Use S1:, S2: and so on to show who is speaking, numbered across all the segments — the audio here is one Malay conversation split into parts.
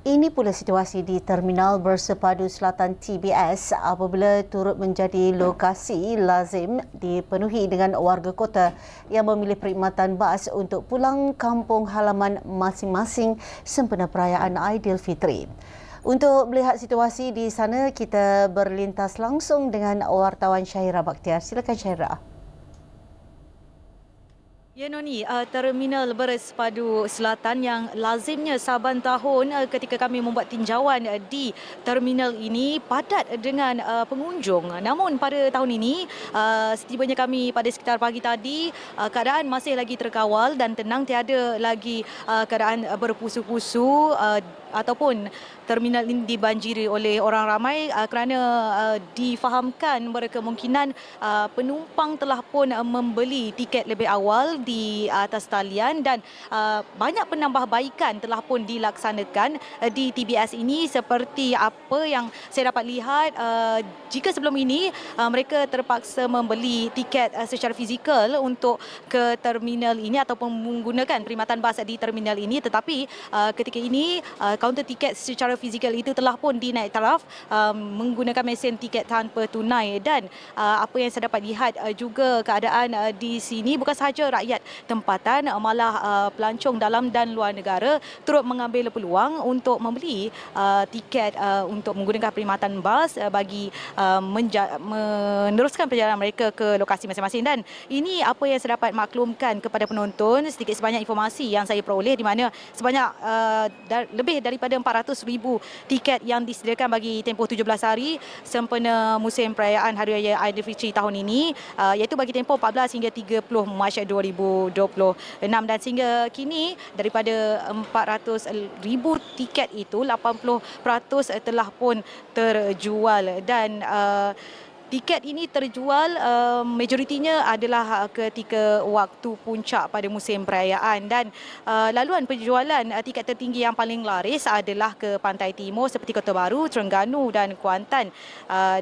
S1: Ini pula situasi di Terminal Bersepadu Selatan TBS apabila turut menjadi lokasi lazim dipenuhi dengan warga kota yang memilih perkhidmatan bas untuk pulang kampung halaman masing-masing sempena perayaan Aidilfitri. Untuk melihat situasi di sana, kita berlintas langsung dengan wartawan Syahira Bakhtiar. Silakan Syahira.
S2: Ya Noni, Terminal Bersepadu Selatan yang lazimnya saban tahun ketika kami membuat tinjauan di terminal ini padat dengan pengunjung. Namun pada tahun ini, setibanya kami pada sekitar pagi tadi, keadaan masih lagi terkawal dan tenang, tiada lagi keadaan berpusu-pusu ataupun terminal ini dibanjiri oleh orang ramai kerana difahamkan berkemungkinan penumpang telah pun membeli tiket lebih awal di atas talian dan banyak penambahbaikan telah pun dilaksanakan di TBS ini seperti apa yang saya dapat lihat. Jika sebelum ini mereka terpaksa membeli tiket secara fizikal untuk ke terminal ini ataupun menggunakan perkhidmatan bas di terminal ini, tetapi ketika ini kaunter tiket secara fizikal itu telah pun dinaik taraf menggunakan mesin tiket tanpa tunai. Dan apa yang saya dapat lihat juga keadaan di sini bukan sahaja rakyat tempatan, malah pelancong dalam dan luar negara turut mengambil peluang untuk membeli tiket untuk menggunakan perkhidmatan bas bagi meneruskan perjalanan mereka ke lokasi masing-masing. Dan ini apa yang saya dapat maklumkan kepada penonton, sedikit sebanyak informasi yang saya peroleh, di mana sebanyak lebih daripada 400,000 tiket yang disediakan bagi tempoh 17 hari sempena musim perayaan Hari Raya Aidilfitri tahun ini, iaitu bagi tempoh 14 hingga 30 Mac 2026. Dan sehingga kini daripada 400,000 tiket itu 80% telah pun terjual. Dan tiket ini terjual majoritinya adalah ketika waktu puncak pada musim perayaan. Dan laluan penjualan tiket tertinggi yang paling laris adalah ke Pantai Timur seperti Kota Baru, Terengganu dan Kuantan.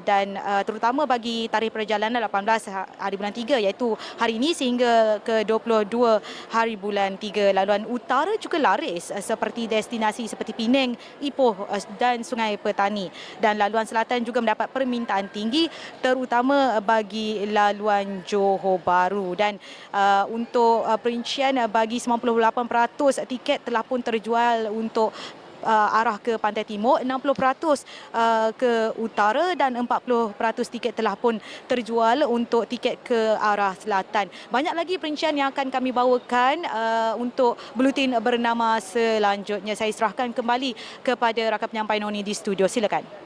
S2: Dan terutama bagi tarikh perjalanan 18 hari bulan 3 iaitu hari ini sehingga ke 22 hari bulan 3. Laluan utara juga laris seperti destinasi seperti Penang, Ipoh dan Sungai Petani. Dan laluan selatan juga mendapat permintaan tinggi terutama bagi laluan Johor Bahru. Dan untuk perincian bagi 98% tiket telah pun terjual untuk arah ke Pantai Timur, 60% ke utara dan 40% tiket telah pun terjual untuk tiket ke arah selatan. Banyak lagi perincian yang akan kami bawakan untuk buletin bernama selanjutnya. Saya serahkan kembali kepada rakan penyampai Noni di studio. Silakan.